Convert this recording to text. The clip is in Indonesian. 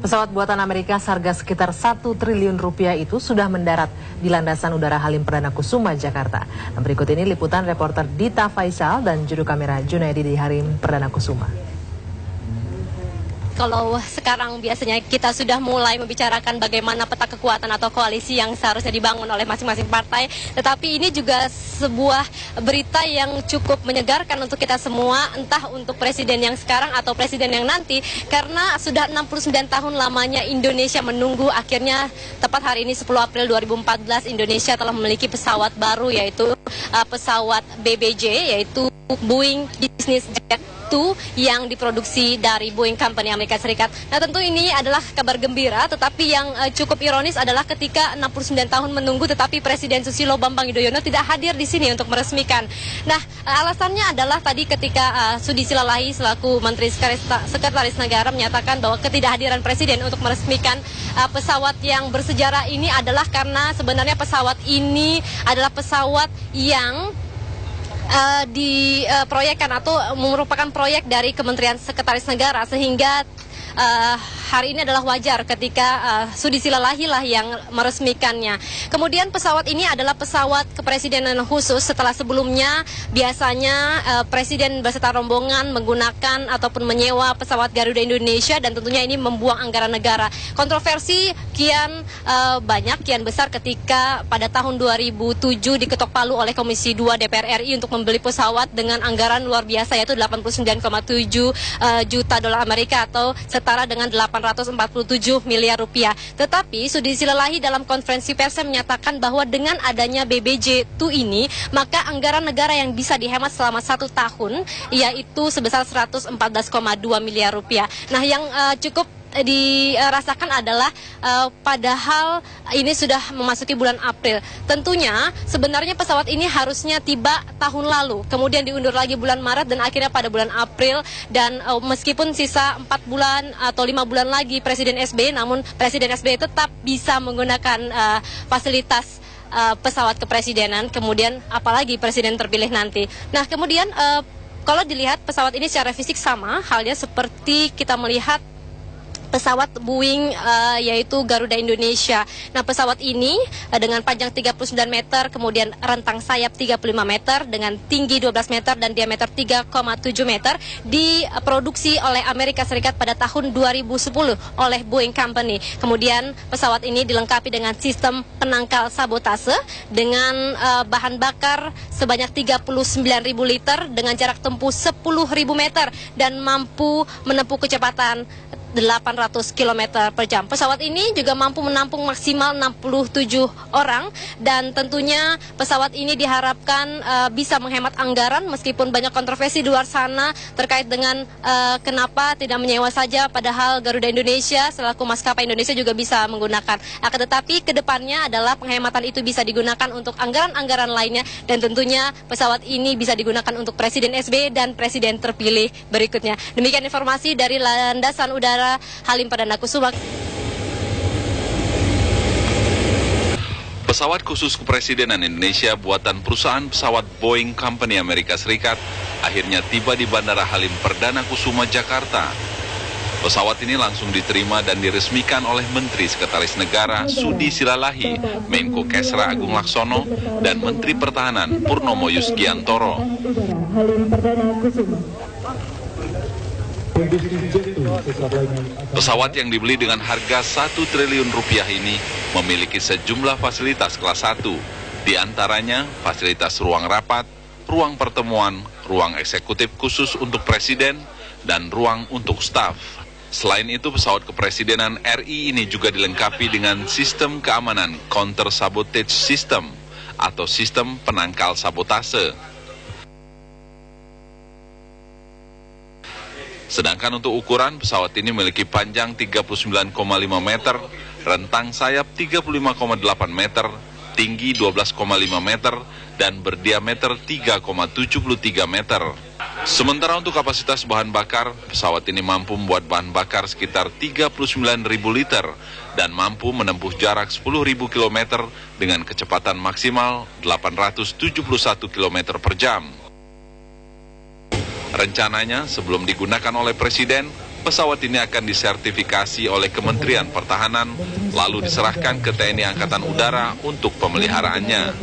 Pesawat buatan Amerika seharga sekitar 1 triliun rupiah itu sudah mendarat di landasan udara Halim Perdana Kusuma, Jakarta. Nah, berikut ini liputan reporter Dita Faisal dan juru kamera Junaidi di Halim Perdana Kusuma. Kalau sekarang biasanya kita sudah mulai membicarakan bagaimana peta kekuatan atau koalisi yang seharusnya dibangun oleh masing-masing partai. Tetapi ini juga sebuah berita yang cukup menyegarkan untuk kita semua, entah untuk presiden yang sekarang atau presiden yang nanti. Karena sudah 69 tahun lamanya Indonesia menunggu, akhirnya tepat hari ini 10 April 2014 Indonesia telah memiliki pesawat baru, yaitu pesawat BBJ, yaitu Boeing Business Jet 2 yang diproduksi dari Boeing Company Amerika Serikat. Nah, tentu ini adalah kabar gembira, tetapi yang cukup ironis adalah ketika 69 tahun menunggu tetapi Presiden Susilo Bambang Yudhoyono tidak hadir di sini untuk meresmikan. Nah, alasannya adalah tadi ketika Sudi Silalahi selaku Menteri Sekretaris Negara menyatakan bahwa ketidakhadiran Presiden untuk meresmikan pesawat yang bersejarah ini adalah karena sebenarnya pesawat ini adalah pesawat yang diproyekkan atau merupakan proyek dari Kementerian Sekretaris Negara, sehingga hari ini adalah wajar ketika Sudi Silalahi lah yang meresmikannya. Kemudian pesawat ini adalah pesawat kepresidenan khusus setelah sebelumnya biasanya presiden beserta rombongan menggunakan ataupun menyewa pesawat Garuda Indonesia, dan tentunya ini membuang anggaran negara. Kontroversi kian banyak, kian besar ketika pada tahun 2007 diketok palu oleh Komisi 2 DPR RI untuk membeli pesawat dengan anggaran luar biasa, yaitu 89,7 juta dolar Amerika atau setara dengan 847 miliar rupiah. Tetapi Sudi Silalahi dalam konferensi persnya menyatakan bahwa dengan adanya BBJ 2 ini, maka anggaran negara yang bisa dihemat selama 1 tahun yaitu sebesar 114,2 miliar rupiah. Nah, yang cukup dirasakan adalah padahal ini sudah memasuki bulan April. Tentunya sebenarnya pesawat ini harusnya tiba tahun lalu, kemudian diundur lagi bulan Maret dan akhirnya pada bulan April. Dan meskipun sisa 4 bulan atau 5 bulan lagi Presiden SBY, namun Presiden SBY tetap bisa menggunakan fasilitas pesawat kepresidenan, kemudian apalagi presiden terpilih nanti. Nah, kemudian kalau dilihat pesawat ini secara fisik sama halnya seperti kita melihat pesawat Boeing yaitu Garuda Indonesia. Nah, pesawat ini dengan panjang 39 meter, kemudian rentang sayap 35 meter, dengan tinggi 12 meter dan diameter 3,7 meter, diproduksi oleh Amerika Serikat pada tahun 2010 oleh Boeing Company. Kemudian pesawat ini dilengkapi dengan sistem penangkal sabotase dengan bahan bakar sebanyak 39.000 liter dengan jarak tempuh 10.000 meter dan mampu menempuh kecepatan 800 km per jam. Pesawat ini juga mampu menampung maksimal 67 orang, dan tentunya pesawat ini diharapkan bisa menghemat anggaran meskipun banyak kontroversi di luar sana terkait dengan kenapa tidak menyewa saja, padahal Garuda Indonesia selaku maskapai Indonesia juga bisa menggunakan. Akan tetapi kedepannya adalah penghematan itu bisa digunakan untuk anggaran-anggaran lainnya, dan tentunya pesawat ini bisa digunakan untuk Presiden SBY dan Presiden terpilih berikutnya. Demikian informasi dari landasan udara Halim Perdana Kusuma. Pesawat khusus kepresidenan Indonesia buatan perusahaan pesawat Boeing Company Amerika Serikat akhirnya tiba di Bandara Halim Perdana Kusuma, Jakarta. Pesawat ini langsung diterima dan diresmikan oleh Menteri Sekretaris Negara Sudi Silalahi, Menko Kesra Agung Laksono, dan Menteri Pertahanan Purnomo Yusgiantoro. Pesawat yang dibeli dengan harga 1 triliun rupiah ini memiliki sejumlah fasilitas kelas 1, di antaranya fasilitas ruang rapat, ruang pertemuan, ruang eksekutif khusus untuk presiden, dan ruang untuk staf. Selain itu, pesawat kepresidenan RI ini juga dilengkapi dengan sistem keamanan counter sabotage system atau sistem penangkal sabotase. Sedangkan untuk ukuran, pesawat ini memiliki panjang 39,5 meter, rentang sayap 35,8 meter, tinggi 12,5 meter, dan berdiameter 3,73 meter. Sementara untuk kapasitas bahan bakar, pesawat ini mampu membuat bahan bakar sekitar 39.000 liter dan mampu menempuh jarak 10.000 km dengan kecepatan maksimal 871 km per jam. Rencananya sebelum digunakan oleh Presiden, pesawat ini akan disertifikasi oleh Kementerian Pertahanan, lalu diserahkan ke TNI Angkatan Udara untuk pemeliharaannya.